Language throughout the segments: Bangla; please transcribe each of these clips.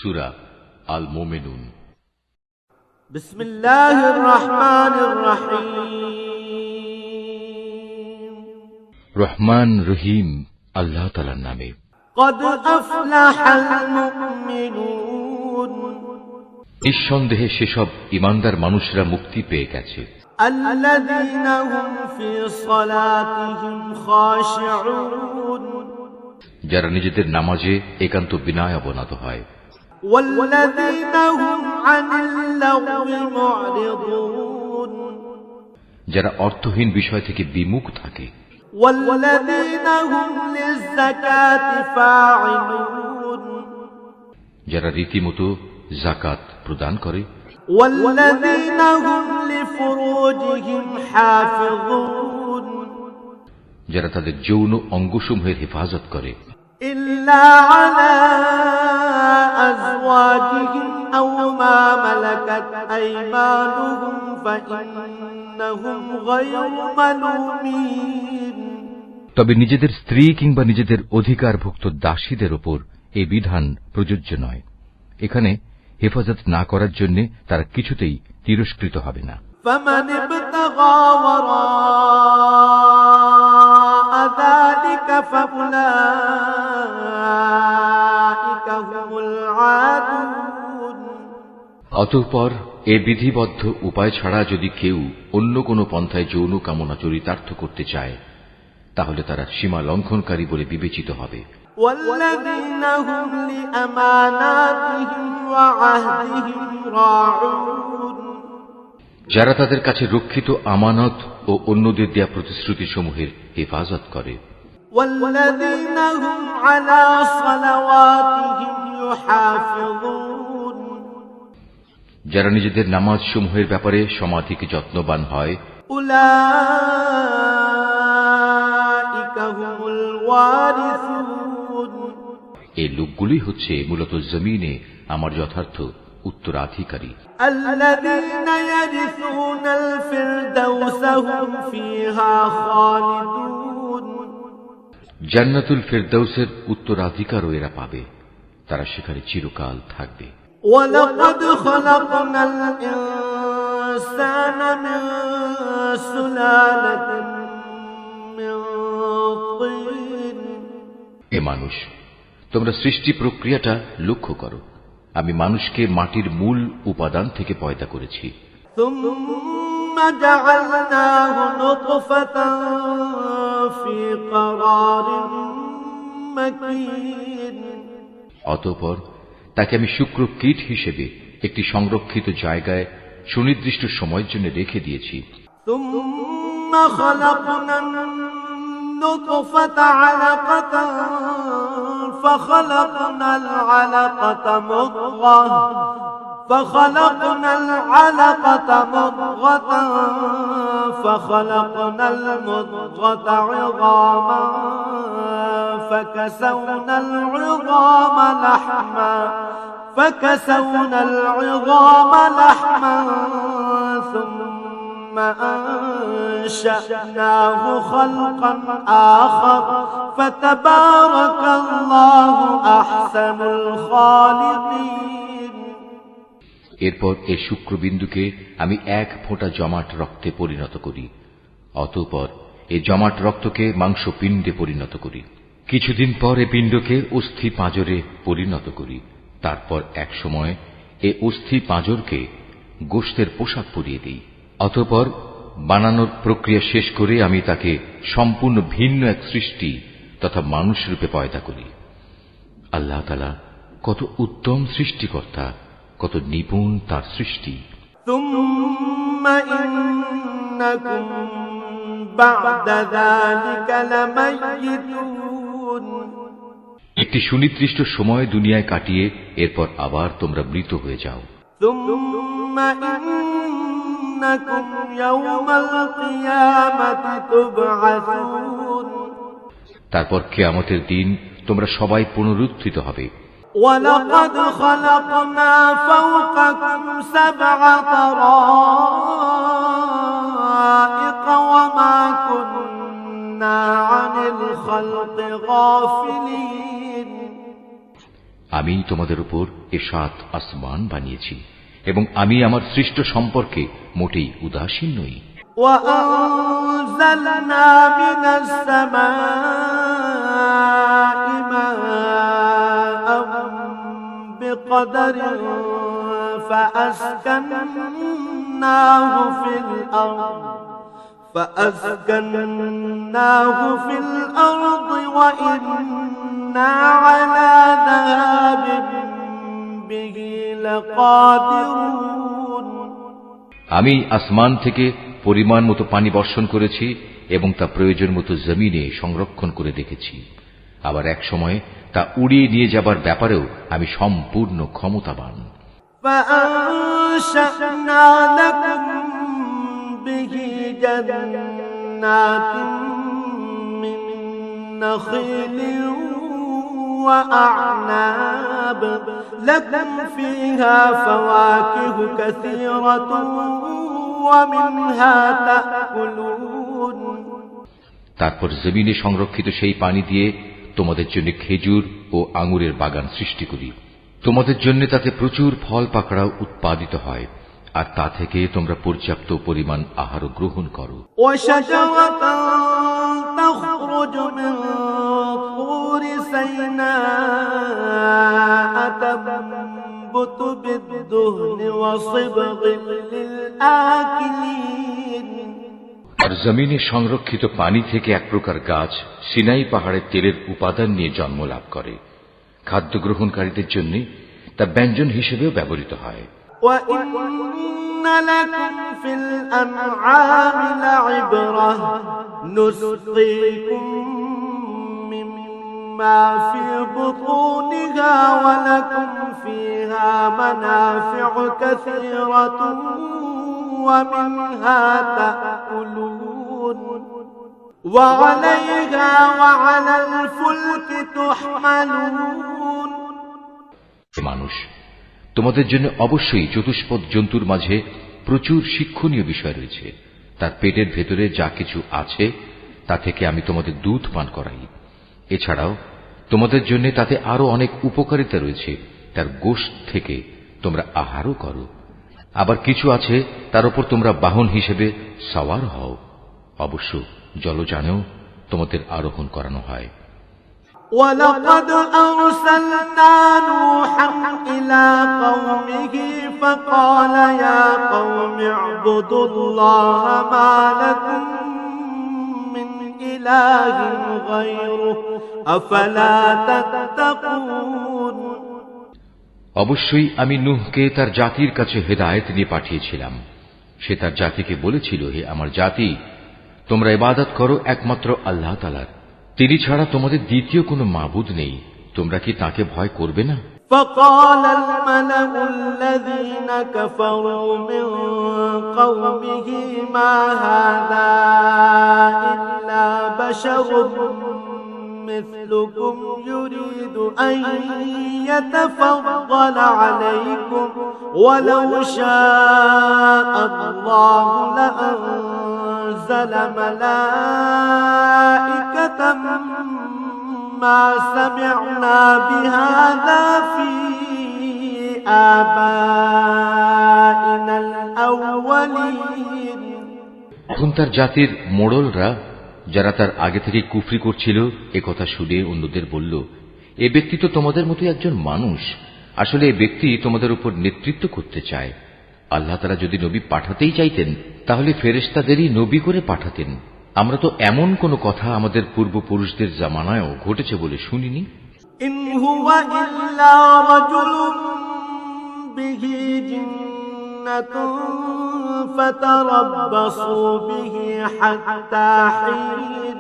সূরা আল মুমিনুন। বিসমিল্লাহির রহমানির রহিম। রহমান রহিম আল্লাহ তাআলার নামে। قد أفلح المؤمنون নিঃসন্দেহে সেসব ঈমানদার মানুষরা মুক্তি পেয়ে গেছে, الذين هم في صلاتهم خاشعون যারা নিজেদের নামাজে একান্ত বিনয় অবনত হয়, والذين هم عن اللغو معرضون যারা অর্থহীন বিষয় থেকে বিমুখ থাকে, والذين هم للزكاة فاعلون যারা রীতিমতো যাকাত প্রদান করে, والذين هم لفروجهم حافظون যারা তাদের যৌন অঙ্গসমূহের হেফাজত করে, إلا على أزواجهم أو ما ملكت أيمانهم فإنهم غير ملومين তবে নিজেদের স্ত্রী কিংবা নিজেদের অধিকারভুক্ত দাসীদের ওপর এই বিধান প্রযোজ্য নয়। এখানে হেফাজত না করার জন্য তারা কিছুতেই তিরস্কৃত হবে না। فمن ابتغى وراء ذلك فأولئك هم العادون অতঃপর এ বিধিবদ্ধ উপায় ছাড়া যদি কেউ অন্য কোনো পন্থায় যৌন কামনা চরিতার্থ করতে চায়, তাহলে তারা সীমা লঙ্ঘনকারী বলে বিবেচিত হবে। والذين هم لأماناتهم وعهدهم راعون যারা তাদের কাছে রক্ষিত আমানত ও অন্যদের দেয়া প্রতিশ্রুতি সমূহের হেফাজত করে, والذين هم على صلواتهم يحافظون যারা নিজেদের নামাজ সমূহের ব্যাপারে সমাধিক যত্নবান হয়, أولئك هم الوارثون এই লোকগুলি হচ্ছে মূলত জমিনে আমার যথার্থ উত্তরাধিকারী। الذين يرثون الفردوس هم فيها خالدون জান্নাতুল ফেরদাউসের উত্তরাধিকারও এরা পাবে, তারা সেখানে চিরকাল থাকবে। ولقد خلقنا الإنسان من سلالة من طين এ মানুষ, তোমরা সৃষ্টি প্রক্রিয়াটা লক্ষ্য করো। আমি মানুষকে মাটির মূল উপাদান থেকে পয়দা করেছি, ثم جعلناه نطفة في قرار مكين অতঃপর তাকে আমি শুক্র কীট হিসেবে একটি সংরক্ষিত জায়গায় সুনির্দিষ্ট সময়ের জন্য রেখে দিয়েছি। ثم خلقنا النطفة علقة فخلقنا العلقة مضغة فخلقنا المضغة عظاما فكسونا العظام لحما ثم أنشأناه خلقا آخر فتبارك الله أحسن الخالقين এরপর এ শুক্রবিন্দুকে আমি এক ফোঁটা জমাট রক্তে পরিণত করি। অতঃপর এ জমাট রক্তকে মাংস পিণ্ডে পরিণত করি। কিছুদিন পর এ পিণ্ডকে অস্থি পাঁজরে পরিণত করি। তারপর এক সময় এ অস্থি পাঁজরকে গোশতের পোশাক পরিয়ে দিই। অতঃপর বানানোর প্রক্রিয়া শেষ করে আমি তাকে সম্পূর্ণ ভিন্ন এক সৃষ্টি তথা মানুষ রূপে পয়দা করি। আল্লাহ তাআলা কত উত্তম সৃষ্টিকর্তা, কত নিপুণ তার সৃষ্টি। ثم إنكم بعد ذلك لميتون একটি সুনির্দিষ্ট সময় দুনিয়ায় কাটিয়ে এরপর আবার তোমরা মৃত হয়ে যাও। ثم إنكم يوم القيامة تبعثون তারপর কিয়ামতের দিন তোমরা সবাই পুনরুত্থিত হবে। ولقد خلقنا فوقكم 7 طرائق وما كنا عن الخلق غافلين আমি তোমাদের উপর এ 7 আসমান বানিয়েছি এবং আমি আমার সৃষ্ট সম্পর্কে মোটেই উদাসীন নই। وأنزلنا من السماء ماء بقدر فأسكناه في الأرض وإنا على ذهاب به لقادرون। আমি আসমান থেকে পরিমাণ মতো পানি বর্ষণ করেছি এবং তা প্রয়োজন মতো জমিনে সংরক্ষণ করে রেখেছি। আবার এক সময় তা উড়িয়ে নিয়ে যাবার ব্যাপারেও আমি সম্পূর্ণ ক্ষমতাবান। فأنشأنا لكم به جنات من نخيل وأعناب لكم فيها فواكه كثيرة ومنها تأكلون। তারপর জমিনে সংরক্ষিত সেই পানি দিয়ে তোমাদের জন্য খেজুর ও আঙুরের বাগান সৃষ্টি করি। তোমাদের জন্য তাতে প্রচুর ফল পাকড়াও উৎপাদিত হয়, আর তা থেকে তোমরা পর্যাপ্ত পরিমাণ আহার গ্রহণ করো। وشجرة تخرج من طور سيناء تنبت بالدهن وصبغ للآكلين। আর জমিনে সংরক্ষিত পানি থেকে এক প্রকার গাছ সিনাই পাহাড়ের তেলের উপাদান নিয়ে জন্ম লাভ করে। খাদ্য গ্রহণকারীদের জন্য তা ব্যঞ্জন হিসেবেও ব্যবহৃত হয়। وَإِنَّ لَكُمْ فِي الْأَنْعَامِ لَعِبْرَةً نُسْقِيكُم مِّمَّا فِي بُطُونِهَا وَلَكُمْ فِيهَا مَنَافِعُ كَثِيرَةٌ وَمِنْهَا تَأْكُلُونَ وَعَلَيْهَا وَعَلَى الْفُلْكِ تُحْمَلُونَ। মানুষ, তোমাদের জন্য অবশ্যই চতুষ্পদ জন্তুর মাঝে প্রচুর শিক্ষণীয় বিষয় রয়েছে। তার পেটের ভেতরে যা কিছু আছে তা থেকে আমি তোমাদের দুধ পান করাই। এছাড়াও তোমাদের জন্য তাতে আরো অনেক উপকারিতা রয়েছে। তার গোশত থেকে তোমরা আহারও করো। আবার কিছু আছে তার উপর তোমরা বাহন হিসেবে সওয়ার হও। অবশ্য জলযানেও তোমাদের আরোহণ করানো হয়। وَلَقَدْ أَرْسَلْنَا نُوحًا إِلَى قَوْمِهِ فَقَالَ يَا قَوْمِ اعْبُدُوا اللَّهَ مَا لَكُمْ مِنْ إِلَٰهٍ غَيْرُهُ أَفَلَا تَتَّقُونَ। অবশ্যই আমি নূহকে তার জাতির কাছে হেদায়েত নিয়ে পাঠিয়েছিলাম। সে তার জাতিকে বলেছিল, হে আমার জাতি, তোমরা ইবাদত করো একমাত্র আল্লাহ তাআলার। তিনি ছাড়া তোমাদের দ্বিতীয় কোনো মাবুদ নেই। তোমরা কি তাকে ভয় করবে না? فقال الملأ الذين كفروا من قومه ما هذا إلا بشر مثلكم يريد أن يتفضل عليكم ولو شاء الله لأنزل ملائكة ما سمعنا بهذا في آبائنا الأولين। এখন তার জাতির মোড়লরা, যারা তার আগে থেকে কুফরি করছিল, একথা শুনে অন্যদের বলল, এ ব্যক্তি তো তোমাদের মতো একজন মানুষ। আসলে এ ব্যক্তি তোমাদের উপর নেতৃত্ব করতে চায়। আল্লাহ তাআলা যদি নবী পাঠাতেই চাইতেন তাহলে ফেরেশতাদেরই নবী করে পাঠাতেন। আমরা তো এমন কোন কথা আমাদের পূর্বপুরুষদের জামানায়ও ঘটেছে বলে শুনিনি। ইন হুয়া ইল্লা রাজুলুম বিহি জিন্নাতুন ফাতারাব্বাসু বিহি হাত্তা হিন।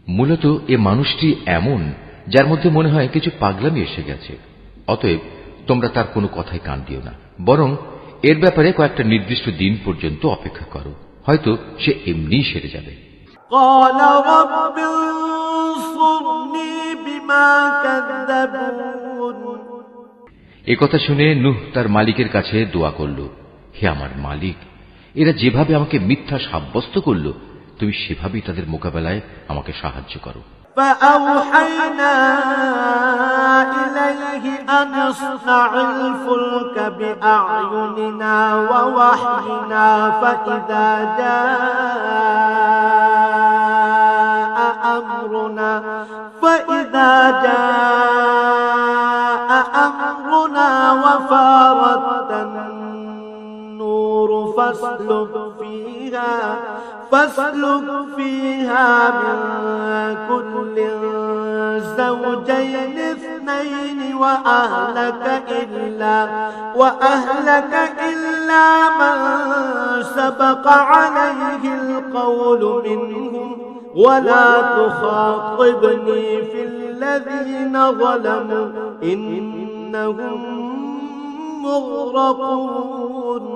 মূলত এ মানুষটি এমন যার মধ্যে মনে হয় কিছু পাগলামি এসে গেছে। অতএব তোমরা তার কোনো কথায় কান দিও না, বরং এর ব্যাপারে কয়েকটা নির্দিষ্ট দিন পর্যন্ত অপেক্ষা করো। হয়তো সে এমনিই সেরে যাবে। একথা শুনে নূহ তার মালিকের কাছে দোয়া করল, হে আমার মালিক, এরা যেভাবে আমাকে মিথ্যা সাব্যস্ত করল, তুমি সেভাবেই তাদের মোকাবেলায় আমাকে সাহায্য করো। فأوحينا إليه أن اصنع الفلك بأعيننا ووحينا فإذا جاء أمرنا وفارت النور فاسلك فيها من كل زوجين اثنين وأهلك إلا من سبق عليه القول منهم ولا تخاطبني في الذين ظلموا إنهم مغرقون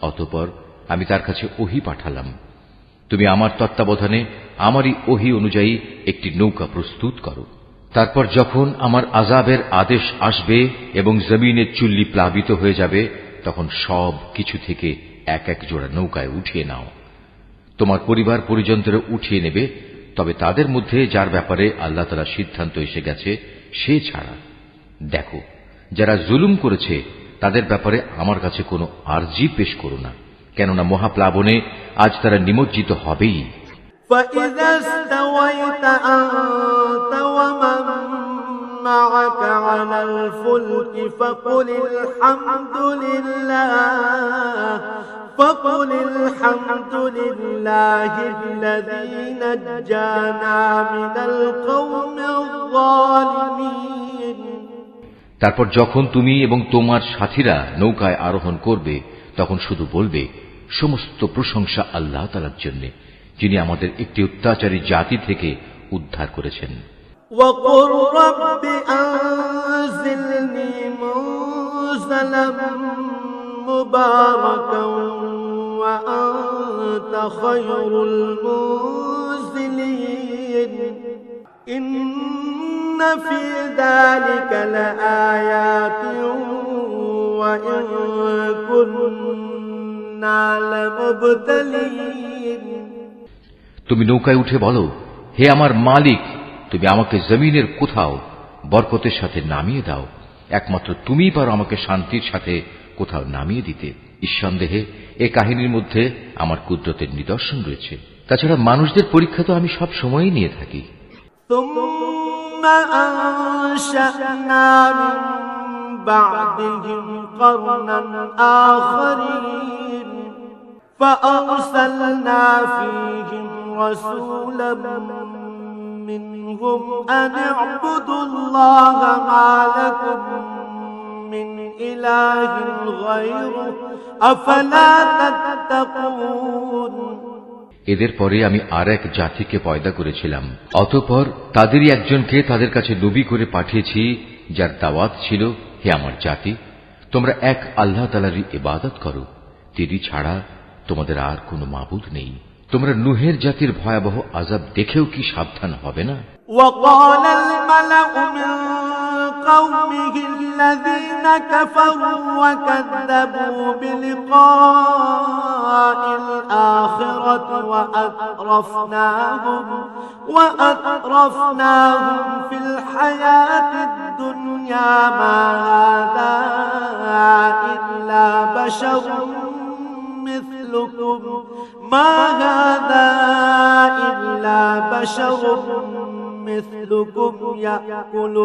অতঃপর আমি তার কাছে ওহী পাঠালাম, তুমি আমার তত্ত্বাবধানে আমারই ওহী অনুযায়ী একটি নৌকা প্রস্তুত করো। তারপর যখন আমার আযাবের আদেশ আসবে এবং জমিনের চুল্লি প্লাবিত হয়ে যাবে, তখন সব কিছু থেকে এক এক জোড়া নৌকায় উঠিয়ে নাও। তোমার পরিবার পরিজনদেরও উঠিয়ে নেবে, তবে তাদের মধ্যে যার ব্যাপারে আল্লাহ তাআলার সিদ্ধান্ত এসে গেছে সে ছাড়া। দেখো, যারা জুলুম করেছে তাদের ব্যাপারে আমার কাছে কোনো আরজি পেশ করো না, কেননা মহাপ্লাবনে আজ তারা নিমজ্জিত হবেই। فإذا استويت أنت ومن معك على الفلك فقل الحمد لله الذي نجانا من القوم الظالمين। তারপর যখন তুমি এবং তোমার সাথীরা নৌকায় আরোহণ করবে, তখন শুধু বলবে, সমস্ত প্রশংসা আল্লাহ তাআলার জন্য, যিনি আমাদের একটি অত্যাচারী জাতি থেকে উদ্ধার করেছেন। وَقُلْ رَبِّ أَنزِلْنِي مُنزَلًا مُبَارَكًا وَأَنتَ خَيْرُ الْمُنزِلِينَ إِنَّ فِي ذَلِكَ لَآيَاتٍ وَإِن كُنَّا لَمُبْتَلِينَ। তুমি নৌকায় উঠে বলো, হে আমার মালিক, তুমি আমাকে জমিনের কোথাও বরকতের সাথে নামিয়ে দাও। একমাত্র তুমিই পারো আমাকে শান্তির সাথে কোথাও নামিয়ে দিতে। নিঃসন্দেহে এ কাহিনীর মধ্যে আমার কুদরতের নিদর্শন রয়েছে। তাছাড়া মানুষদের পরীক্ষা তো আমি সব সময়ই নিয়ে থাকি। ثم أنشأنا من بعدهم قرنا آخرين فأرسلنا فيهم رسولا منهم أن اعبدوا الله ما لكم من إله غيره أفلا تتقون। এদের পরে আমি আর এক জাতিকে পয়দা করেছিলাম, অতঃপর তাদেরই একজনকে তাদের কাছে নবী করে পাঠিয়েছি, যার দাওয়াত ছিল, হে আমার জাতি, তোমরা এক আল্লাহ তাআলারই ইবাদত করো, তিনি ছাড়া তোমাদের আর কোনো মাবুদ নেই। তোমরা নূহের জাতির ভয়াবহ আযাব দেখেও কি সাবধান হবে না? وقال الملأ من قومه الذين كفروا وكذبوا بلقاء الآخرة وأترفناهم في الحياة الدنيا ما هذا إلا بشر مثلكم يأكل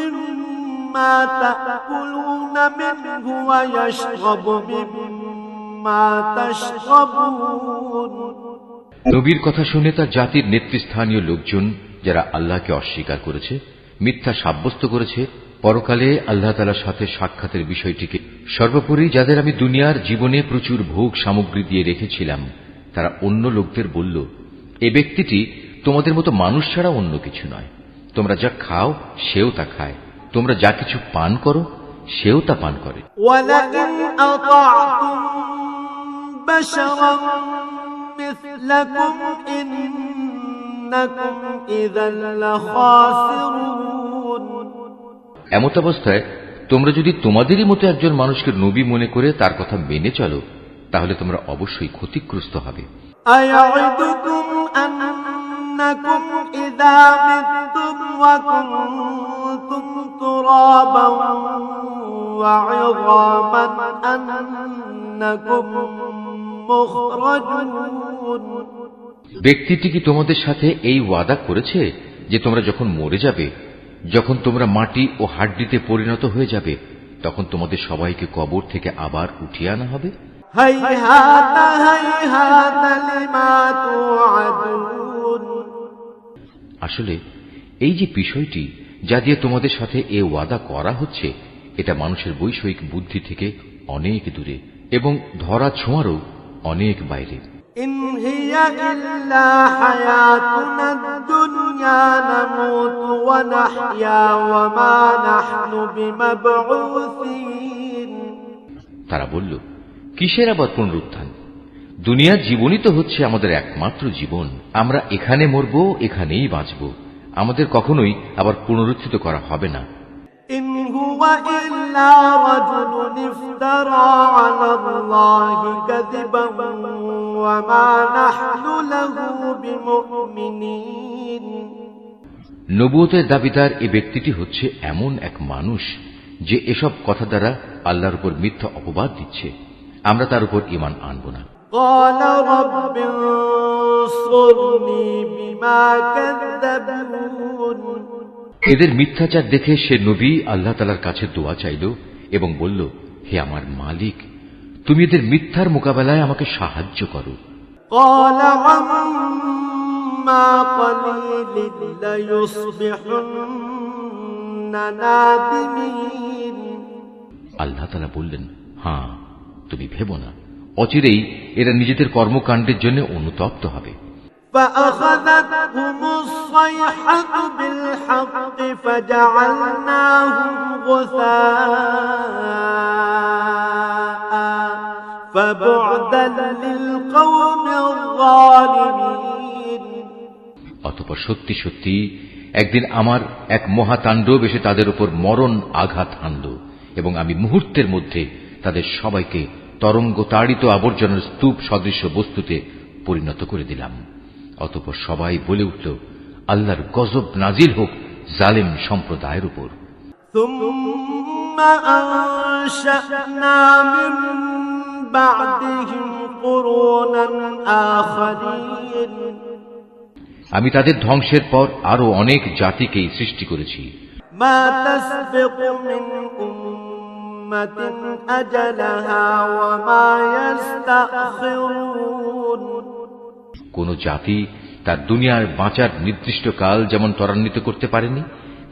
مما تأكلون منه ويشرب مما تشربون। নবীর কথা শুনে তার জাতির নেতৃস্থানীয় লোকজন, যারা আল্লাহকে অস্বীকার করেছে, মিথ্যা সাব্যস্ত করেছে, পরকালে আল্লাহ তাআলার সাথে সাক্ষাতের বিষয়টিকে সর্বোপরি যাদের আমি দুনিয়ার জীবনে প্রচুর ভোগ সামগ্রী দিয়ে রেখেছিলাম, তারা অন্য লোকদের বলল, এ ব্যক্তিটি তোমাদের মতো মানুষ ছাড়া অন্য কিছু নয়। তোমরা যা খাও সেও তা খায়, তোমরা যা কিছু পান করো সেও তা পান করে। وَلَئِنْ أَطَعْتُمْ بَشَرًا مِثْلَكُمْ إِنَّكُمْ إِذًا لَخَاسِرُونَ। এমত অবস্থায় তোমরা যদি তোমাদেরই মতো একজন মানুষকে নবী মনে করে তার কথা মেনে চলো, তাহলে তোমরা অবশ্যই ক্ষতিগ্রস্ত হবে। أيعدكم أنكم إذا متم وكنتم ترابا وعظاما أنكم مخرجون। ব্যক্তিটি কি তোমাদের সাথে এই ওয়াদা করেছে যে তোমরা যখন মরে যাবে, যখন তোমরা মাটি ও হাড্ডিতে পরিণত হয়ে যাবে, তখন তোমাদের সবাইকে কবর থেকে আবার উঠিয়ে আনা হবে? هيهات هيهات لما توعدون। আসলে এই যে বিষয়টি যা দিয়ে তোমাদের সাথে এ ওয়াদা করা হচ্ছে, এটা মানুষের বৈষয়িক বুদ্ধি থেকে অনেক দূরে এবং ধরা ছোঁয়ারও অনেক বাইরে। إن هي إلا حياتنا الدنيا نموت ونحيا وما نحن بمبعوثين। তারা বলল, কিসের আবার পুনরুত্থান? দুনিয়ার জীবনই তো হচ্ছে আমাদের একমাত্র জীবন। আমরা এখানে মরব, এখানেই বাঁচব, আমাদের কখনোই আবার পুনরুত্থিত করা হবে না। إن هو إلا رجل افترى على الله كذبا وما نحن له بمؤمنين। নবুয়তের দাবিদার এ ব্যক্তিটি হচ্ছে এমন এক মানুষ যে এসব কথা দ্বারা আল্লাহর উপর মিথ্যা অপবাদ দিচ্ছে। আমরা তার উপর ঈমান আনব না। قال رب انصرني بما كذبون। এদের মিথ্যাচার দেখে সে নবী আল্লাহ তাআলার কাছে দোয়া চাইল এবং বলল, হে আমার মালিক, তুমি এদের মিথ্যার মোকাবেলায় আমাকে সাহায্য করো। قال عما قليل ليصبحن نادمين। আল্লাহ তাআলা বললেন, হ্যাঁ, তুমি ভেবো না, অচিরেই এরা নিজেদের কর্মকাণ্ডের জন্য অনুতপ্ত হবে। فأخذتهم الصيحة بالحق فجعلناهم غثاء فبعدا للقوم الظالمين। অতঃপর সত্যি সত্যি একদিন আমার এক মহাতাণ্ডব এসে তাদের উপর মরণ আঘাত হানল এবং আমি মুহূর্তের মধ্যে তাদের সবাইকে তরঙ্গ তাড়িত আবর্জনার স্তূপ সদৃশ বস্তুতে পরিণত করে দিলাম। অতঃপর সবাই বলে উঠল, আল্লাহর গজব নাজিল হোক জালেম সম্প্রদায়ের উপর। ثم أنشأنا من بعدهم قرونا آخرين। আমি তাদের ধ্বংসের পর আরো অনেক জাতিকেই সৃষ্টি করেছি। ما تسبق من أمة أجلها وما يستأخرون। কোন জাতি তার দুনিয়ার বাঁচার নির্দিষ্ট কাল যেমন ত্বরান্বিত করতে পারেনি,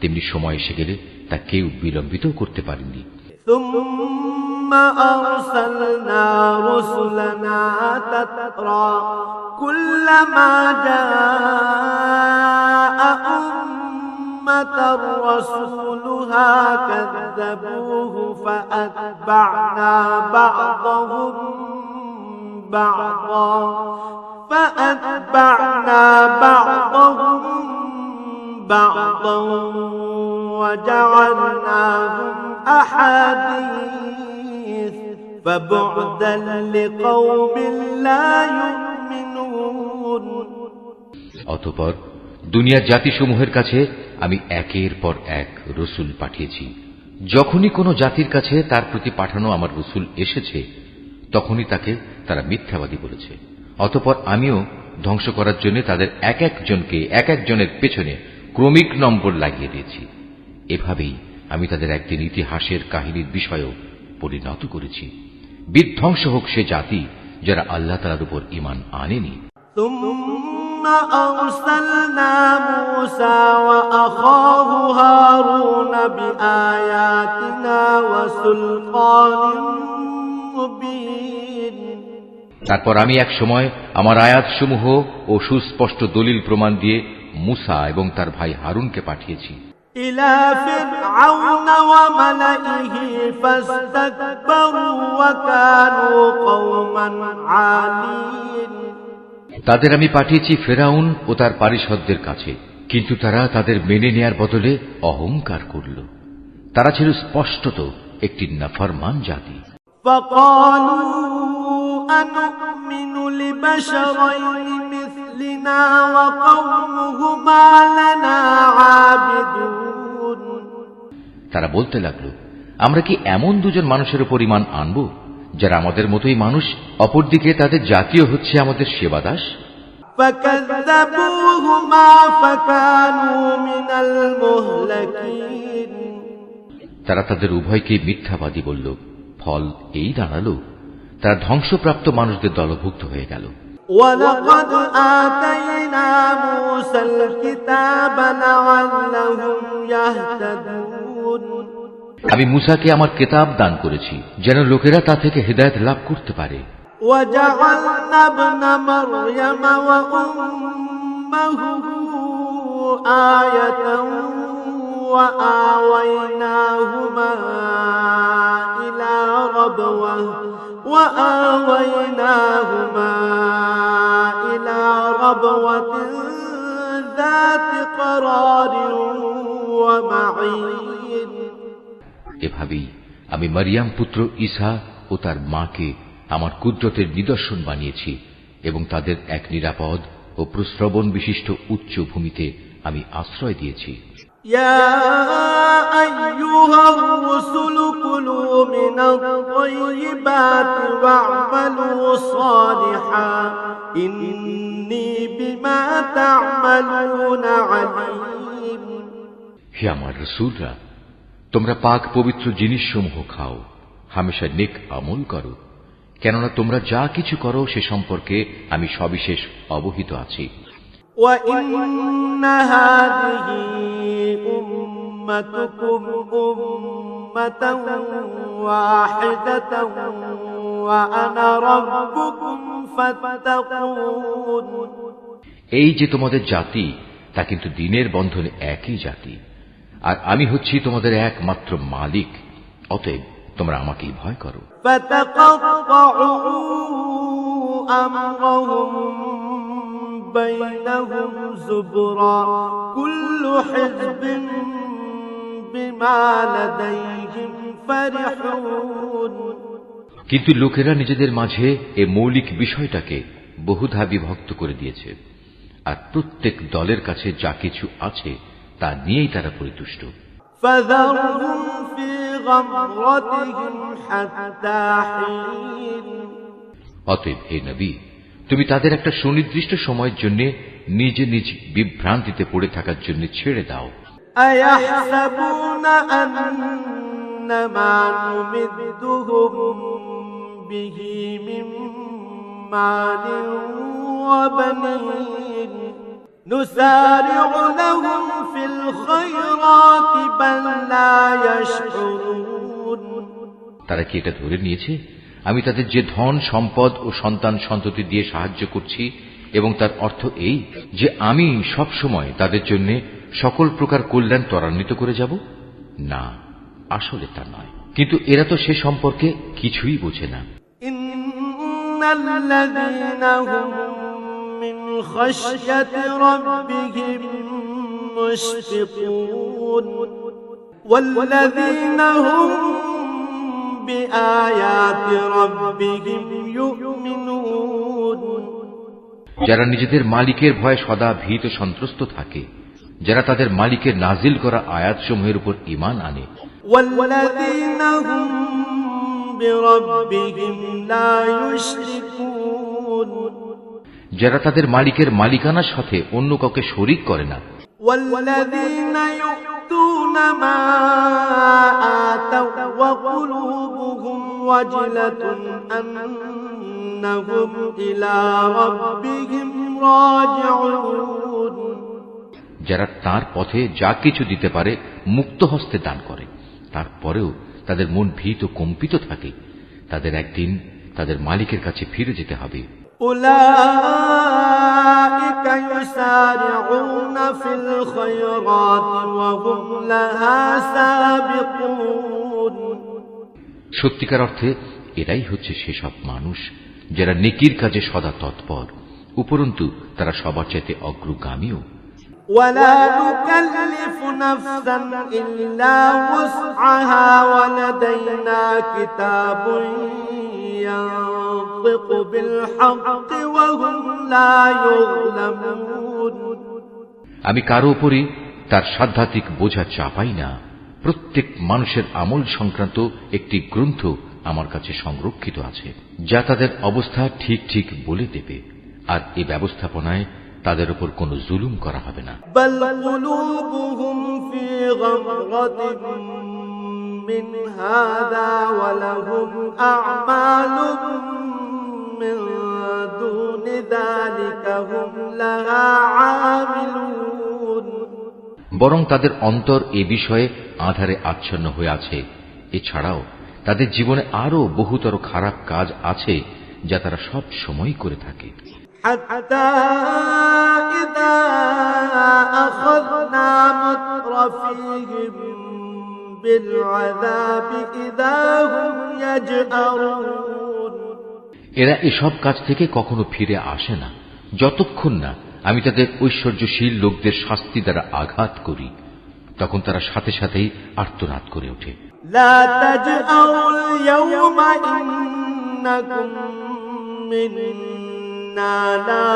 তেমনি সময় এসে গেলে তা কেউ বিলম্বিত করতে পারেনি। ثم أرسلنا رسلنا تترى كلما جاء أمة رسولها كذبوه فأتبعنا بعضهم بعضا وجعلناهم أحاديث فبعدا لقوم لا يؤمنون। অতঃপর দুনিয়ার জাতিসমূহের কাছে আমি একের পর এক রসুল পাঠিয়েছি। যখনই কোনো জাতির কাছে তার প্রতি পাঠানো আমার রসুল এসেছে, তখনই তাকে তারা মিথ্যাবাদী বলেছে। অতঃপর আমিও ধ্বংস করার জন্য তাদের এক একজনকে এক একজনের পেছনে ক্রমিক নম্বর লাগিয়ে দিয়েছি। এভাবেই আমি তাদের একদিন ইতিহাসের কাহিনীর বিষয়ও পরিণত করেছি। বিধ্বংস হোক সে জাতি যারা আল্লাহ তাআলার উপর ঈমান আনেনি। ثم أرسلنا موسى وأخاه هارون بآياتنا وسلطان مبين। তারপর আমি এক সময় আমার আয়াতসমূহ ও সুস্পষ্ট দলিল প্রমাণ দিয়ে মুসা এবং তার ভাই হারুনকে পাঠিয়েছি। إلى فرعون وملئه فاستكبروا وكانوا قوما عالين। তাদের আমি পাঠিয়েছি ফেরাউন ও তার পারিষদদের কাছে, কিন্তু তারা তাদের মেনে নেয়ার বদলে অহংকার করল। তারা ছিল স্পষ্টত একটি নাফরমান জাতি। فقالوا أنؤمن لبشرين مثلنا وقومهما لنا عابدون তারা বলতে লাগলো, আমরা কি এমন দুজন মানুষের উপর ঈমান আনব যারা আমাদের মতোই মানুষ, অপরদিকে তাদের জাতীয় হচ্ছে আমাদের সেবাদাস? فكذبوهما فكانوا من المهلكين তারা তাদের উভয়কে মিথ্যাবাদী বলল, ফল এই দাঁড়ালো, তারা ধ্বংসপ্রাপ্ত মানুষদের দলভুক্ত হয়ে গেল। ولقد آتينا موسى الكتاب لعلهم يهتدون আমি মুসাকে আমার কিতাব দান করেছি যেন লোকেরা তা থেকে হিদায়াত লাভ করতে পারে। وجعلنا ابن مريم وأمه آية وآويناهما إلى ربوة ذات قرار ومعين এভাবেই আমি মারিয়াম পুত্র ঈসা ও তার মাকে আমার কুদরতের নিদর্শন বানিয়েছি এবং তাদের এক নিরাপদ ও প্রশ্রবণ বিশিষ্ট উচ্চ ভূমিতে আমি আশ্রয় দিয়েছি। يا أيها الرسل كلوا من الطيبات واعملوا صالحا إني بما تعملون عليم হে আমার রাসূলরা, তোমরা পাক পবিত্র জিনিসসমূহ খাও, হামেশা নেক আমল করো, কেননা তোমরা যা কিছু করো সে সম্পর্কে আমি সবিশেষ অবহিত আছি। وَإِنَّ هَٰذِهِ أُمَّتُكُمْ أُمَّةً وَاحِدَةً وَأَنَا رَبُّكُمْ فَاتَّقُونِ এই যে তোমাদের জাতি, তা কিন্তু দ্বীনের বন্ধনে একই জাতি, আর আমি হচ্ছি তোমাদের একমাত্র মালিক, অতএব তোমরা আমাকেই ভয় করো। فَتَقَطَّعُوا أَمْرَهُم بَيْنَهُمْ زُبُرًا كُلُّ حِزْبٍ بِمَا لَدَيْهِمْ فَرِحُونَ কিন্তু লোকেরা নিজেদের মাঝে এ মৌলিক বিষয়টাকে বহুধা বিভক্ত করে দিয়েছে, আর প্রত্যেক দলের কাছে যা কিছু আছে তা নিয়েই তারা পরিতুষ্ট। فَذَرْهُمْ فِي غَمْرَتِهِمْ حَتَّى حِينٍ অতএব হে নবী, তুমি তাদের একটা সুনির্দিষ্ট সময়ের জন্য নিজ নিজ বিভ্রান্তিতে পড়ে থাকার জন্য ছেড়ে দাও। أَيَحْسَبُونَ أَنَّمَا نُمِدُّهُم بِهِ مِن مَّالٍ وَبَنِينَ نُسَارِعُ لَهُمْ فِي الْخَيْرَاتِ بَل لَّا يَشْعُرُونَ তারা কি এটা ধরে নিয়েছে আমি তাদের যে ধন সম্পদ ও সন্তান সন্ততি দিয়ে সাহায্য করছি এবং তার অর্থ এই যে আমি সব সময় তাদের জন্য সকল প্রকার কল্যাণ ত্বরান্বিত করে যাব? না, আসলে তা নয়। কিন্তু এরা তো সে সম্পর্কে কিছুই বোঝে না। ইন্নাল্লাযীনা হুম মিন খাশইয়াতি রাব্বিহিম মুশফিকুন ওয়াল্লাযীনা হুম বিআয়াতি রাব্বিহিম ইউমিনুন যারা নিজেদের মালিকের ভয়ে সদা ভীত সন্ত্রস্ত থাকে, যারা তাদের মালিকের নাজিল করা আয়াতসমূহের উপর ঈমান আনে। ওয়াল্লাযীনা হুম বিরাব্বিহিম লা ইউশরিকুন যারা তাদের মালিকের মালিকানার সাথে অন্য কাউকে শরীক করে না। ওয়াল্লাযীনা ইউতুনা মা আতাও ওয়া কুলুবুহুম ওয়াজিলাতুন আন্নাহুম ইলা রাব্বিহিম রাজিউন যারা তার পথে যা কিছু দিতে পারে মুক্ত হস্তে দান করে, তারপরেও তাদের মন ভীত ও কম্পিত থাকে, তাদের একদিন তাদের মালিকের কাছে ফিরে যেতে হবে। উলাইকা ইউসারিউনা ফিল খায়রাতি ওয়া হুম লাহা সাবিকুন সত্যিকার অর্থে এরাই হচ্ছে সেসব মানুষ যারা নেকির কাজে সদা তৎপর, উপরন্তু তারা সবার চাইতে অগ্রগামীও। ولا نكلف نفسا إلا وسعها ولدينا كتاب ينطق بالحق وهم لا يظلمون আমি কারো উপরই তার সাধ্যাত্মিক বোঝা চাপাই না। প্রত্যেক মানুষের আমল সংক্রান্ত একটি গ্রন্থ আমার কাছে সংরক্ষিত আছে, যা তাদের অবস্থা ঠিক ঠিক বলে দেবে, আর এই ব্যবস্থাপনায় তাদের উপর কোনো জুলুম করা হবে না। بل قلوبهم في غمرة من هذا ولهم أعمال من دون ذلك هم لها عاملون বরং তাদের অন্তর এ বিষয়ে আঁধারে আচ্ছন্ন হয়ে আছে। এছাড়াও তাদের জীবনে আরো বহুতর খারাপ কাজ আছে যা তারা সব সময় করে থাকে। حتى إذا أخذنا مترفيهم بالعذاب إذا هم يجأرون এরা এসব কাজ থেকে কখনো ফিরে আসে না যতক্ষণ না আমি তাদের ঐশ্বর্যশীল লোকদের শাস্তি দ্বারা আঘাত করি, তখন তারা সাথে সাথেই আর্তনাদ করে ওঠে। لا تجأروا اليوم إنكم منا لا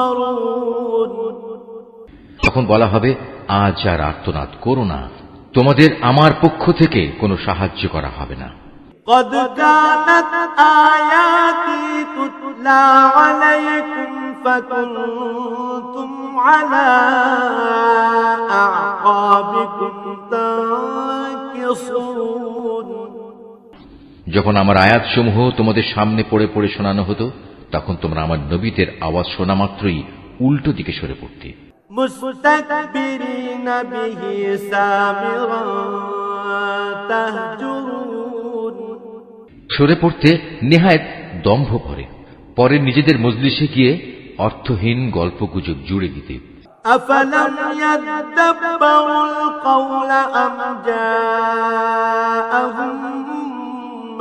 تنصرون তখন বলা হবে, আজ আর আর্তনাদ করো না, তোমাদের আমার পক্ষ থেকে কোনো সাহায্য করা হবে না। قد كانت آياتي تتلى عليكم فكنتم على أعقابكم تنكصون যখন আমার আয়াতসমূহ তোমাদের সামনে পড়ে পড়ে শোনানো হতো, তখন তোমরা আমার নবীদের আওয়াজ শোনা মাত্রই উল্টো দিকে সরে পড়তে। মুস্তাকবিরিন বিহি সামিরা তাহজুরুন সরে পড়তে নেহায়েত দম্ভ ভরে, পরে নিজেদের মজলিসে গিয়ে অর্থহীন গল্পগুজব জুড়ে দিতে। আফালাম ইয়াদাব্বারুল কওলা আম জাআহুম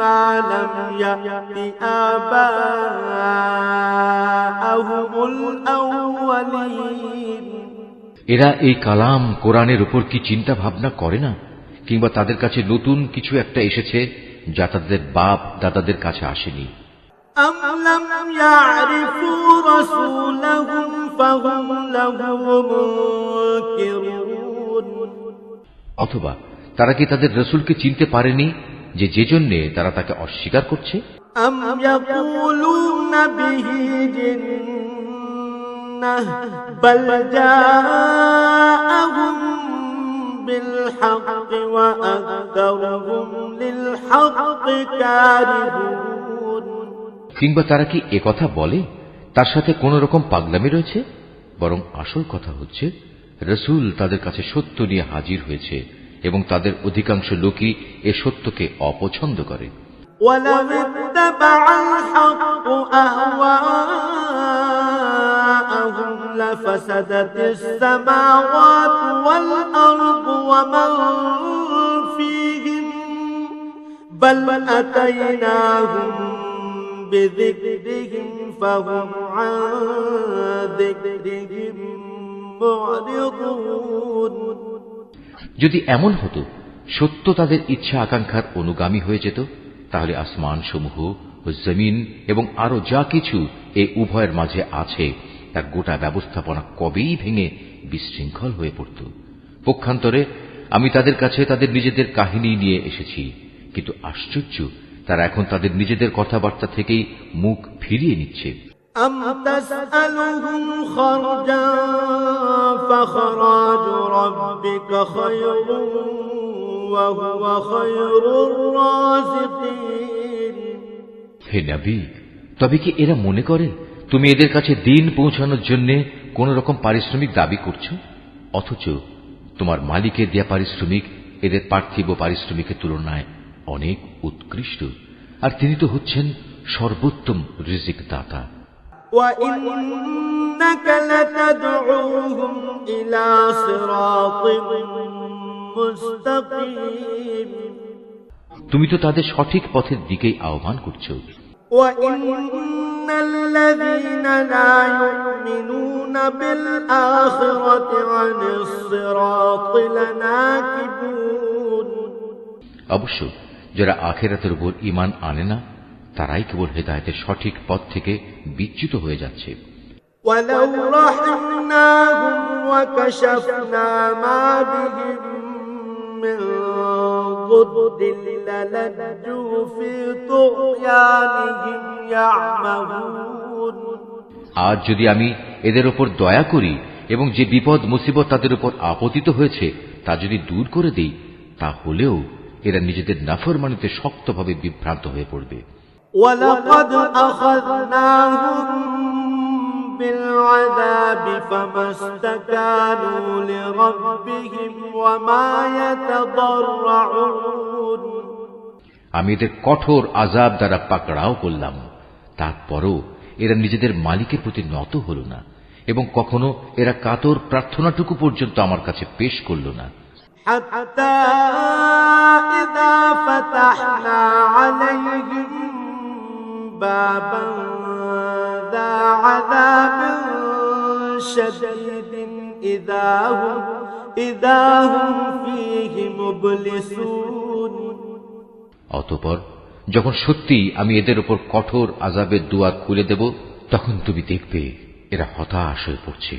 মা লাম ইয়াতি আবাআহুমুল আউয়ালিন এরা এই কালাম কোরআনের উপর কি চিন্তা ভাবনা করে না, কিংবা তাদের কাছে নতুন কিছু একটা এসেছে যা তাদের বাপ দাদাদের কাছে আসেনি? أم لم يعرفوا رسولهم فهم له منكرون অথবা তারা কি তাদের রসুলকে চিনতে পারেনি যে জন্যে তারা তাকে অস্বীকার করছে? أم يقولون به جنة بل جاءهم بالحق وأكثرهم للحق كارهون কিংবা তারা কি একথা বলে তার সাথে কোন রকম পাগলামি রয়েছে? বরং আসল কথা হচ্ছে, রসুল তাদের কাছে সত্য নিয়ে হাজির হয়েছে এবং তাদের অধিকাংশ লোকই এ সত্যকে অপছন্দ করে। ولو اتبع الحق أهواءهم لفسدت السماوات والأرض ومن فيهم بل أتيناهم بذكرهم فهم عن ذكرهم معرضون যদি এমন হতো সত্য তাদের ইচ্ছা আকাঙ্ক্ষার অনুগামী হয়ে যেত, তাহলে আসমান সমূহ ও জমিন এবং আরো যা কিছু এই উভয়ের মাঝে আছে তার গোটা ব্যবস্থাপনা কবেই ভেঙে বিশৃঙ্খল হয়ে পড়ত। পক্ষান্তরে আমি তাদের কাছে তাদের নিজেদের কাহিনী নিয়ে এসেছি, কিন্তু আশ্চর্য, তারা এখন তাদের নিজেদের কথাবার্তা থেকেই মুখ ফিরিয়ে নিচ্ছে। أم تسألهم خرجا فخراج ربك خير وهو خير الرازقين হে নবী, তবে কি এরা মনে করে তুমি এদের কাছে দিন পৌঁছানোর জন্য কোন রকম পারিশ্রমিক দাবি করছো, অথচ তোমার মালিকের দেয়া পারিশ্রমিক এদের পার্থিব পারিশ্রমিকের তুলনায় অনেক উৎকৃষ্ট, আর তিনি তো হচ্ছেন সর্বোত্তম রিজিক দাতা। وَإِنَّكَ لَتَدْعُوهُمْ إِلَى صِرَاطٍ مُسْتَقِيمٍ তুমি তো তাদের সঠিক পথের দিকেই আহ্বান করছো। وَإِنَّ الَّذِينَ لَا يُؤْمِنُونَ بِالْآخِرَةِ عَنِ الصِّرَاطِ لَنَاكِبُونَ অবশ্য যারা আখিরাতের উপর ঈমান আনে না তারাই কেবল হেদায়েতের সঠিক পথ থেকে বিচ্যুত হয়ে যাচ্ছে। وَلَوْ رَحِمْنَاهُمْ وَكَشَفْنَا مَا بِهِمْ مِنْ ضُرٍّ لَلَجُّوا فِي طُغْيَانِهِمْ يَعْمَهُونَ। আজ যদি আমি এদের উপর দয়া করি এবং যে বিপদ মুসিবত তাদের উপর আপতিত হয়েছে তা যদি দূর করে দেই, তাহলেও এরা নিজেদের নাফরমানিতে শক্তভাবে বিভ্রান্ত হয়ে পড়বে। وَلَقَدْ أَخَذْنَاهُمْ بِالْعَذَابِ فَمَا اسْتَكَانُوا لِرَبِّهِمْ وَمَا يَتَضَرَّعُونَ। আমি এদের কঠোর আযাব দ্বারা পাকড়াও করলাম, তারপরও এরা নিজেদের মালিকের প্রতি নত হল না এবং কখনো এরা কাতর প্রার্থনাটুকু পর্যন্ত আমার কাছে পেশ করল না। حتى إذا فتحنا عليهم بابا ذا عذاب شديد إذا هم فيه مبلسون। অতঃপর যখন সত্যি আমি এদের উপর কঠোর আযাবের দুয়ার খুলে দেব, তখন তুমি দেখবে এরা হতাশ হয়ে পড়ছে।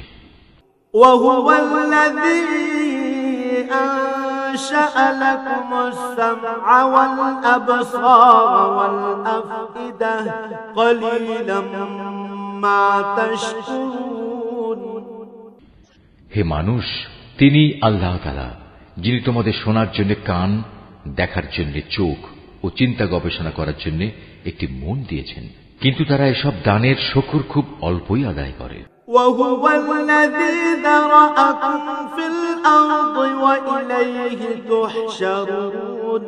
وهو الذي أنشأ لكم السمع والأبصار والأفئدة قليلا ما تشكرون। হে মানুষ, তিনি আল্লাহ তাআলা, যিনি তোমাদের শোনার জন্য কান, দেখার জন্য চোখ ও চিন্তা গবেষণা করার জন্য একটি মন দিয়েছেন, কিন্তু তারা এসব দানের শুকর খুব অল্পই আদায় করে। وهو الذي ذرأكم في الأرض وإليه تحشرون।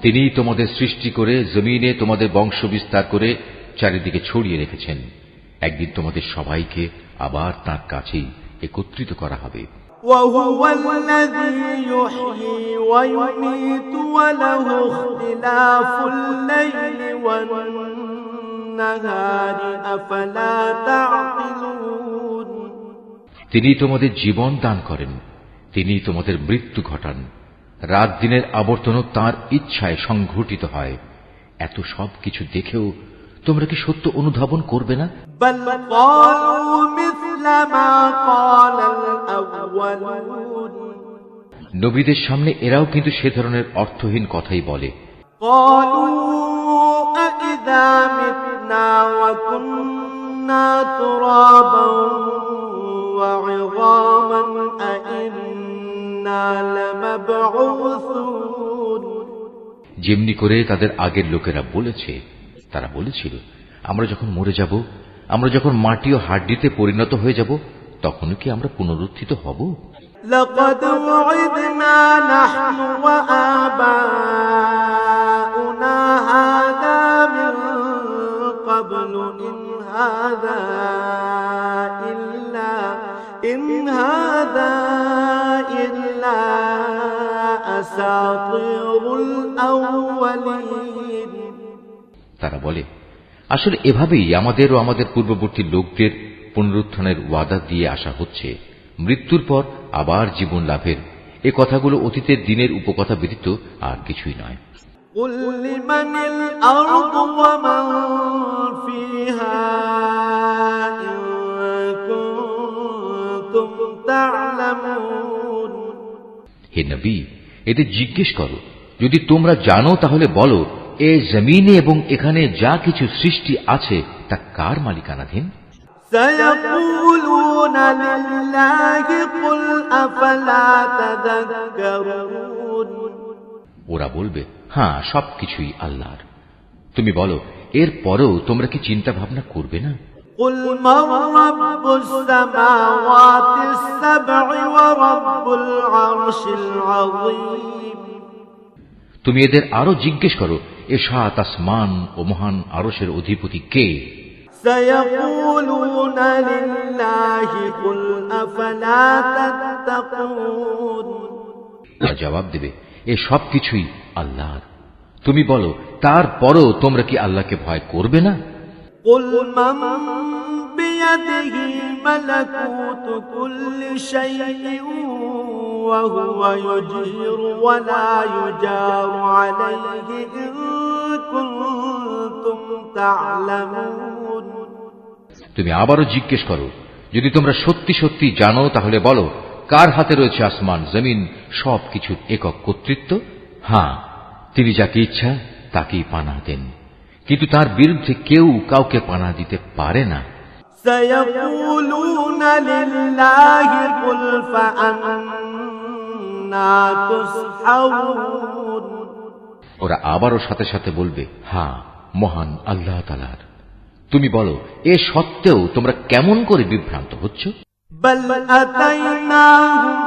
তিনি তোমাদের সৃষ্টি করে জমিনে তোমাদের বংশ বিস্তার করে চারিদিকে ছড়িয়ে রেখেছেন। একদিন তোমাদের সবাইকে আবার তাঁর কাছেই একত্রিত করা হবে। وهو الذي يحيي ويميت وله اختلاف الليل والنهار أفلا تعقلون। তিনি তোমাদের জীবন দান করেন, তিনি তোমাদের মৃত্যু ঘটান, রাত দিনের আবর্তনও তাঁর ইচ্ছায় সংঘটিত হয়। এত সব কিছু দেখেও তোমরা কি সত্য অনুধাবন করবে না? بل قالوا مثل ما قال الأولون। নবীদের সামনে এরাও কিন্তু সে ধরনের অর্থহীন কথাই বলে। قالوا أإذا متنا وكنا ترابا وعظاما أإنا لمبعوثون। যেমনি করে তাদের আগের লোকেরা বলেছে, তারা বলেছিল, আমরা যখন মরে যাব, আমরা যখন মাটি ও হাড্ডিতে পরিণত হয়ে যাব, তখনও কি আমরা পুনরুত্থিত হব? لقد وعدنا نحن وآباؤنا هذا من قبل إن هذا إلا أساطير الأولين। তারা বলে, আসলে এভাবেই আমাদের ও আমাদের পূর্ববর্তী লোকদের পুনরুত্থানের ওয়াদা দিয়ে আসা হচ্ছে। মৃত্যুর পর আবার জীবন লাভের এ কথাগুলো অতীতের দিনের উপকথা ব্যতীত আর কিছুই নয়। قل لمن الأرض ومن فيها إن كنتم تعلمون। হে নবী, এদের জিজ্ঞেস করো, যদি তোমরা জানো তাহলে বলো, এ জমিনে এবং এখানে যা কিছু সৃষ্টি আছে তা কার মালিকানাধীন? سيقولون لله قل أفلا تذكرون। ওরা বলবে, হ্যাঁ, সবকিছুই আল্লাহর। তুমি বলো, এর পরেও তোমরা কি চিন্তা ভাবনা করবে না? قل من رب السماوات السبع ورب العرش العظيم। তুমি এদের আরো জিজ্ঞেস করো, এ সাত আসমান ও মহান আরশের অধিপতি কে? سيقولون لله قل أفلا تتقون। তারা জবাব দেবে, এ সবকিছুই আল্লাহর। তুমি বলো, তারপরও তোমরা কি আল্লাহকে ভয় করবে না? قل من بيده ملكوت كل شيء وهو يجير ولا يجار عليه إن كنتم تعلمون তুমি আবারও জিজ্ঞেস করো, যদি তোমরা সত্যি সত্যি জানো তাহলে বলো, কার হাতে রয়েছে আসমান জমিন সবকিছুর একক কর্তৃত্ব? হ্যাঁ, তিনি যাকে ইচ্ছা তাকেই পানাহ দেন, কিন্তু তার বিরুদ্ধে কেউ কাউকে পানাহ দিতে পারে না। سيقولون لله قل فأنا تسحرون ওরা আবারও সাথে সাথে বলবে, হ্যাঁ, মহান আল্লাহ তাআলার। তুমি বলো, এ সত্ত্বেও তোমরা কেমন করে বিভ্রান্ত হচ্ছ? بل أتيناهم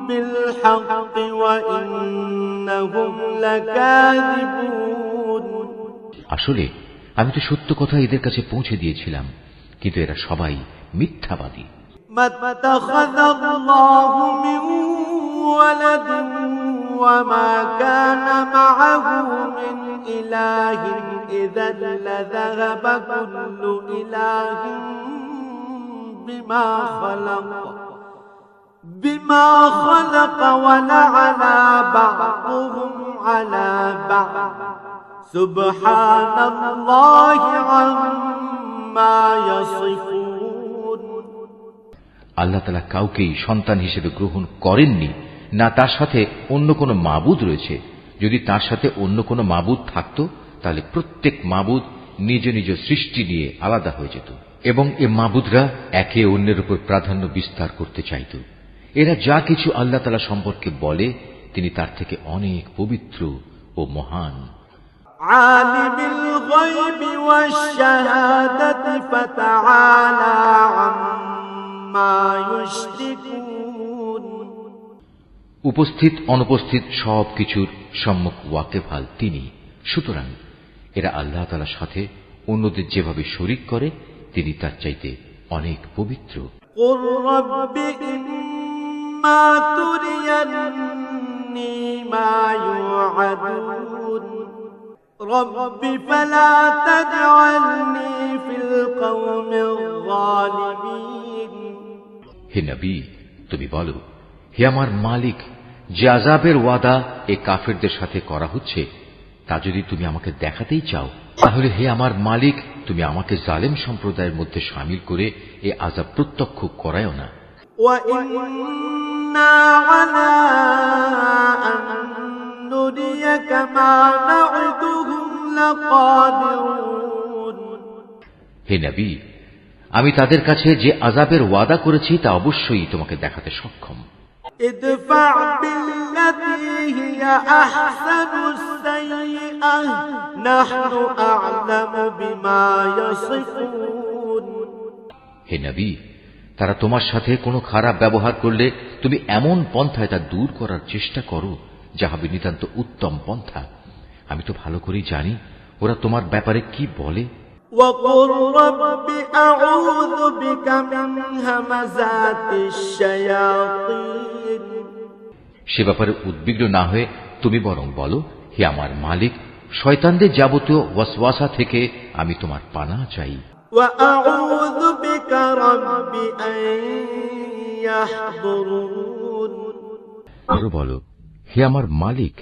بالحق وإنهم لكاذبون আসলে আমি তো সত্য কথা এদের কাছে পৌঁছে দিয়েছিলাম, কিন্তু এরা সবাই মিথ্যাবাদী। ما اتخذ الله من ولد وما كان معه من إله إذا لذهب كل إله بما خلق ولعلى بعضهم على بعض سبحان الله عما يصفون আল্লাহ তাআলা কাউকেই সন্তান হিসেবে গ্রহণ করেননি, না তার সাথে অন্য কোনো মাবুদ রয়েছে। যদি তার সাথে অন্য কোনো মাবুদ থাকত তাহলে প্রত্যেক মাবুদ নিজ নিজ সৃষ্টি নিয়ে আলাদা হয়ে যেত, এবং এ মাবুদরা একে অন্যের উপর প্রাধান্য বিস্তার করতে চাইত। এরা যা কিছু আল্লাহ তাআলা সম্পর্কে বলে তিনি তার থেকে অনেক পবিত্র ও মহান। আলিমুল গায়বি ওয়াশ শাহাদাতি ফাতাআলা আম্মা ইউশরিকুন। উপস্থিত অনুপস্থিত সব কিছুর সম্মুখ ওয়াকিফাল তিনি। সুতরাং এরা আল্লাহ তাআলার সাথে অন্যদের যেভাবে শরীক করে তিনি তার চাইতে অনেক পবিত্র। কুর রাব্বি ইম্মা তুরিয়ান্নি মা ইউআদুন রাব্বি ফালা তাজআলনি ফিল কওমিল যালিমিন। হে নবী, তুমি বলো, হে আমার মালিক, যে আযাবের ওয়াদা এ কাফেরদের সাথে করা হচ্ছে তা যদি তুমি আমাকে দেখাতেই চাও, তাহলে হে আমার মালিক, তুমি আমাকে জালেম সম্প্রদায়ের মধ্যে শামিল করে এ আযাব প্রত্যক্ষ করায়ও না। ওয়া ইন্না আলা আন নুরিয়াকা মা না'উদুহুম লাকাদিরুন। হে নবী, আমি তাদের কাছে যে আযাবের ওয়াদা করেছি তা অবশ্যই তোমাকে দেখাতে সক্ষম। ইদফা বিল্লাতী হিয়া আহসানুস সাইয়্যাহ নাহনু আ'লামু বিমা ইয়াসিফুন। হে নবী, তারা তোমার সাথে কোনো খারাপ ব্যবহার করলে তুমি এমন পন্থায় তা দূর করার চেষ্টা করো যা হবে নিতান্ত উত্তম পন্থা। আমি তো ভালো করেই জানি ওরা তোমার ব্যাপারে কি বলে। وَقُلْ رَبِّ أَعُوذُ بِكَ مِنْ هَمَزَاتِ الشَّيَاطِينِ। সে ব্যাপারে উদ্বিগ্ন না হয়ে তুমি বরং বলো, হে আমার মালিক, শয়তানদের যাবতীয় ওয়াসওয়াসা থেকে আমি তোমার পানাহ চাই। وَأَعُوذُ بِكَ رَبِّ أَنْ يَحْضُرُونِ। আরো বলো, হে আমার মালিক,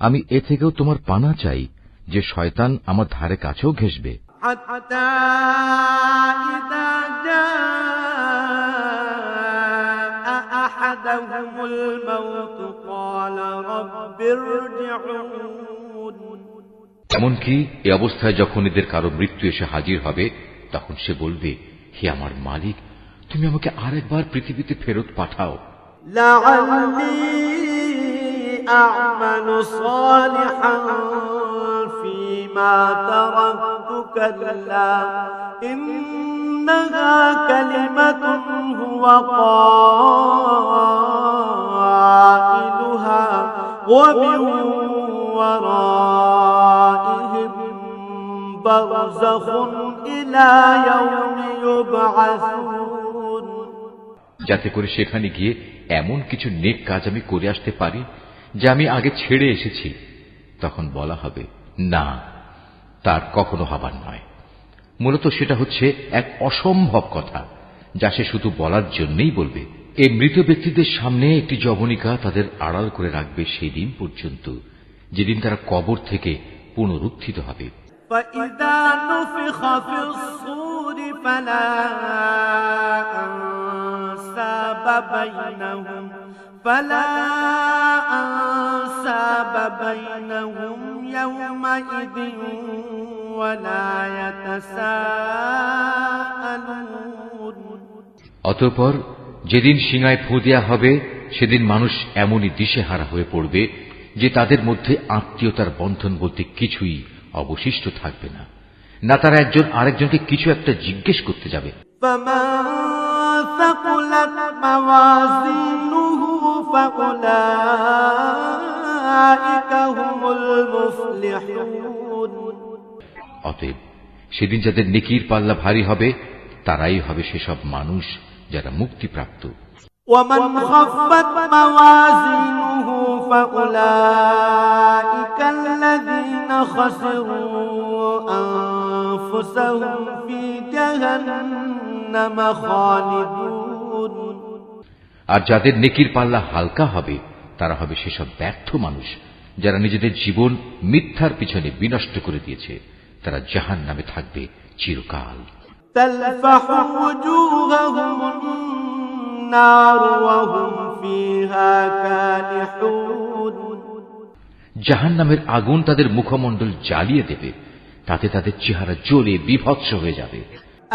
আমি এ থেকেও তোমার পানাহ চাই যে শয়তান আমার ধারে কাছেও ঘেঁষবে। حتى إذا جاء أحدهم الموت قال رب ارجعون। এমনকি এই অবস্থায় যখন এদের কারো মৃত্যু এসে হাজির হবে তখন সে বলবে, হে আমার মালিক, তুমি আমাকে আরেকবার পৃথিবীতে ফেরত পাঠাও। لعلي أعمل صالحا فيما تركت كلا إنها كلمة هو قائلها ومن ورائهم برزخ إلى يوم يبعثون। যাতে করে সেখানে গিয়ে এমন কিছু নেক কাজ আমি করে আসতে পারি যা আমি আগে ছেড়ে এসেছি। তখন বলা হবে, না, তার কখনো হবার নয়। মূলত সেটা হচ্ছে এক অসম্ভব কথা যা সে শুধু বলার জন্যই বলবে, এই মৃত ব্যক্তিদের সামনে একটি যবনিকা তাদের আড়াল করে রাখবে সেই দিন পর্যন্ত যেদিন তারা কবর থেকে পুনরুত্থিত হবে। فإذا نفخ في الصور فلا أنساب بينهم يومئذ ولا يتساءلون। অতঃপর যেদিন সিঙায় ফু দেয়া হবে সেদিন মানুষ এমনই দিশেহারা হয়ে পড়বে যে তাদের মধ্যে আত্মীয়তার বন্ধন বলতে কিছুই অবশিষ্ট থাকবে না, না তারা একজন আরেকজনকে কিছু একটা জিজ্ঞেস করতে যাবে। অতএব সেদিন যাদের নেকির পাল্লা ভারী হবে তারাই হবে সেসব মানুষ যারা মুক্তিপ্রাপ্ত। ومن خفت موازينه فأولئك الذين خسروا أنفسهم في جهنم خالدون। আর যাদের নেকির পাল্লা হালকা হবে তারা হবে সেসব ব্যর্থ মানুষ যারা নিজেদের জীবন মিথ্যার পিছনে বিনষ্ট করে দিয়েছে, তারা জাহান্নামে থাকবে চিরকাল। تلفح وجوههم النار وهم فيها كالحون। জাহান্নামের আগুন তাদের মুখমণ্ডল জ্বালিয়ে দেবে, তাতে তাদের চেহারা জ্বলে বিভৎস হয়ে যাবে।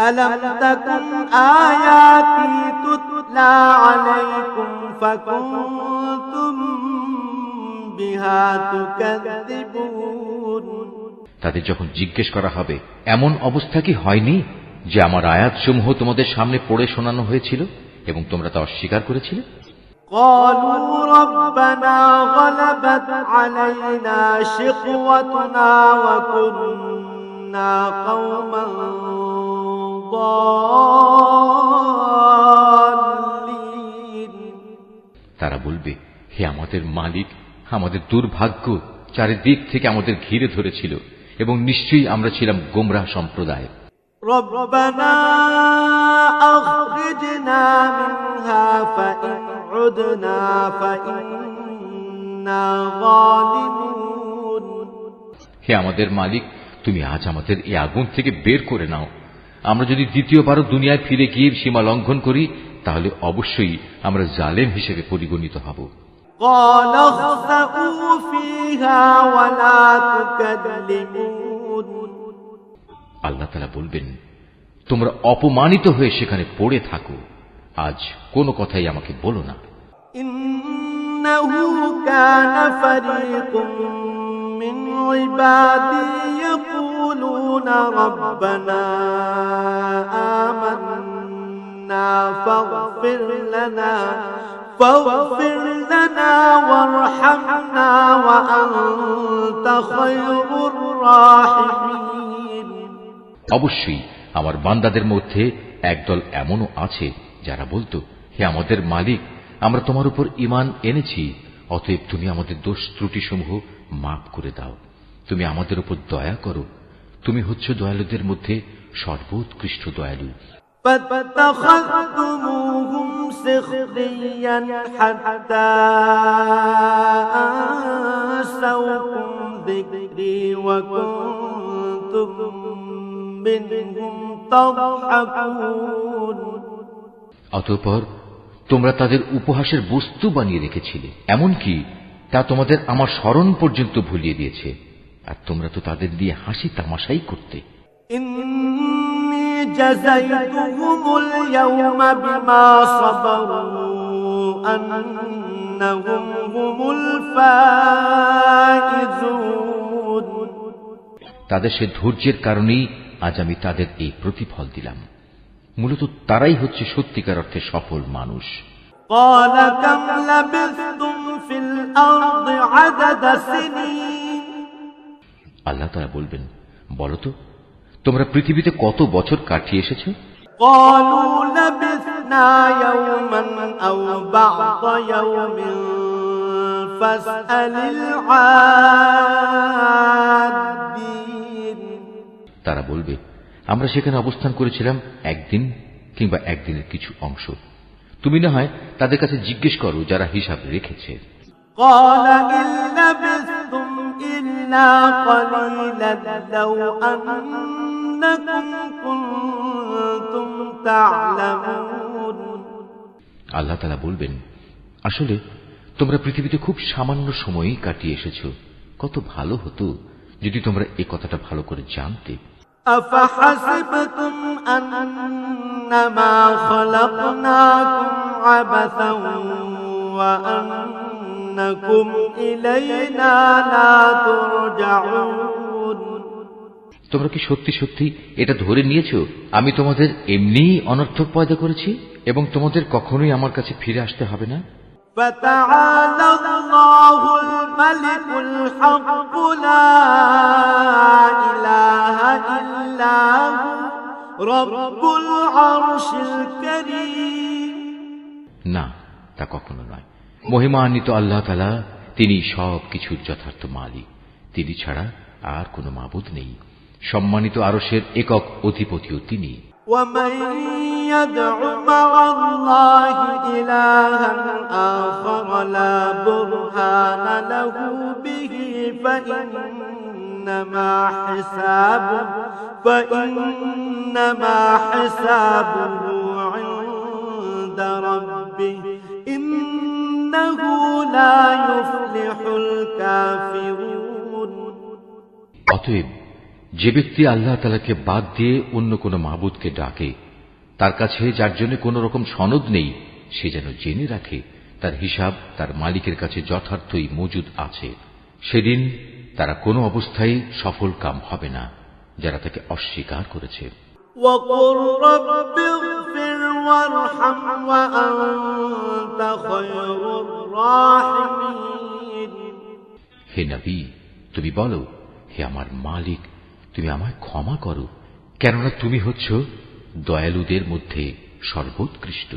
ألم تكن آياتي تتلى عليكم فكنتم بها تكذبون। তাদের যখন জিজ্ঞেস করা হবে এমন অবস্থা কি হয়নি যে আমার আয়াতসমূহ তোমাদের সামনে পড়ে শোনানো হয়েছিল এবং তোমরা তা অস্বীকার করেছিলে? قالوا ربنا غلبت علينا شقوتنا وكنا قوما ضالين। তারা বলবে, হে আমাদের মালিক, আমাদের দুর্ভাগ্য চারিদিক থেকে আমাদের ঘিরে ধরেছিল এবং নিশ্চয়ই আমরা ছিলাম গোমরাহ সম্প্রদায়। ربنا أخرجنا منها فإن عدنا فإنا ظالمون। হে আমাদের মালিক, তুমি আজ আমাদের এই আগুন থেকে বের করে নাও। আমরা যদি দ্বিতীয়বারও দুনিয়ায় ফিরে গিয়ে সীমা লঙ্ঘন করি তাহলে অবশ্যই আমরা জালেম হিসেবে পরিগণিত হব। قال اخسئوا فيها ولا تكلمون। আল্লাহ তাআলা বলবেন, তোমরা অপমানিত হয়ে সেখানে পড়ে থাকো, আজ কোনো কথাই আমাকে বলো না। إنه كان فريق من عبادي يقولون ربنا آمنا فاغفر لنا وارحمنا وأنت خير الراحمين। অবশ্যই আমার বান্দাদের মধ্যে একদল এমনও আছে যারা বলতো, হে আমাদের মালিক, আমরা তোমার উপর ঈমান এনেছি, অতএব তুমি আমাদের দোষ ত্রুটিসমূহ মাফ করে দাও, তুমি আমাদের উপর দয়া করো, তুমি হচ্ছ দয়ালুদের মধ্যে সর্বোৎকৃষ্ট দয়ালু। فاتخذتموهم سخريا حتى أنسوكم ذكري وكنتم منهم تضحكون। অতঃপর তোমরা তাদের উপহাসের বস্তু বানিয়ে রেখেছিলে, এমনকি তা তোমাদের আমার স্মরণ পর্যন্ত ভুলিয়ে দিয়েছে, আর তোমরা তো তাদের দিয়ে হাসি তামাশাই করতে। إني جزيتهم اليوم بما صبروا أنهم هم الفائزون। তাদের সে ধৈর্যের কারণেই আজ আমি তাদের এই প্রতিফল দিলাম। মূলত তারাই হচ্ছে সত্যিকার অর্থে সফল মানুষ। قال كم لبثتم في الأرض عدد سنين। আল্লাহ তাআলা বলবেন, বলো তো তোমরা পৃথিবীতে কত বছর কাটিয়ে এসেছো? قالوا لبثنا يوما أو بعض يوم فاسأل العادين। তারা বলবে, আমরা সেখানে অবস্থান করেছিলাম একদিন কিংবা একদিনের কিছু অংশ, তুমি না হয় তাদের কাছে জিজ্ঞেস করো যারা হিসাব রেখেছে। قال إن لبثتم إلا قليلا لو أنكم كنتم تعلمون আল্লাহ তাআলা বলবেন, আসলে তোমরা পৃথিবীতে খুব সামান্য সময়ই কাটিয়ে এসেছো। কত ভালো হতো যদি তোমরা এই কথাটা ভালো করে জানতে। أفحسبتم أنما خلقناكم عبثا وأنكم إلينا لا ترجعون তোমরা কি সত্যি সত্যি এটা ধরে নিয়েছো আমি তোমাদের এমনিই অনর্থক পয়দা করেছি এবং তোমাদের কখনোই আমার কাছে ফিরে আসতে হবে না? فتعالى الله الملك الحق لا إله إلا هو رب العرش الكريم না, তা কখনো নয়। মহিমান্বিত আল্লাহ তাআলা, তিনি সব কিছুর যথার্থ মালিক। তিনি ছাড়া আর কোনো মাবুদ নেই। সম্মানিত আরশের একক অধিপতিও তিনি। ومن يدع مع الله إلها آخر لا برهان له به فإنما حسابه عند ربه إنه لا يفلح الكافرون অতএব যে ব্যক্তি আল্লাহ তাআলাকে বাদ দিয়ে অন্য কোন মাবুদকে ডাকে, তার কাছে যার জন্য কোন রকম সনদ নেই, সে যেন জেনে রাখে তার হিসাব তার মালিকের কাছে যথার্থই মজুদ আছে। সেদিন তারা কোনো অবস্থায় সফল কাম হবে না যারা তাকে অস্বীকার করেছে। وقل رب اغفر وارحم وأنت خير الراحمين হে নবী, তুমি বলো, হে আমার মালিক, তুমি আমায় ক্ষমা করো, কেননা তুমি হচ্ছ দয়ালুদের মধ্যে সর্বোৎকৃষ্ট।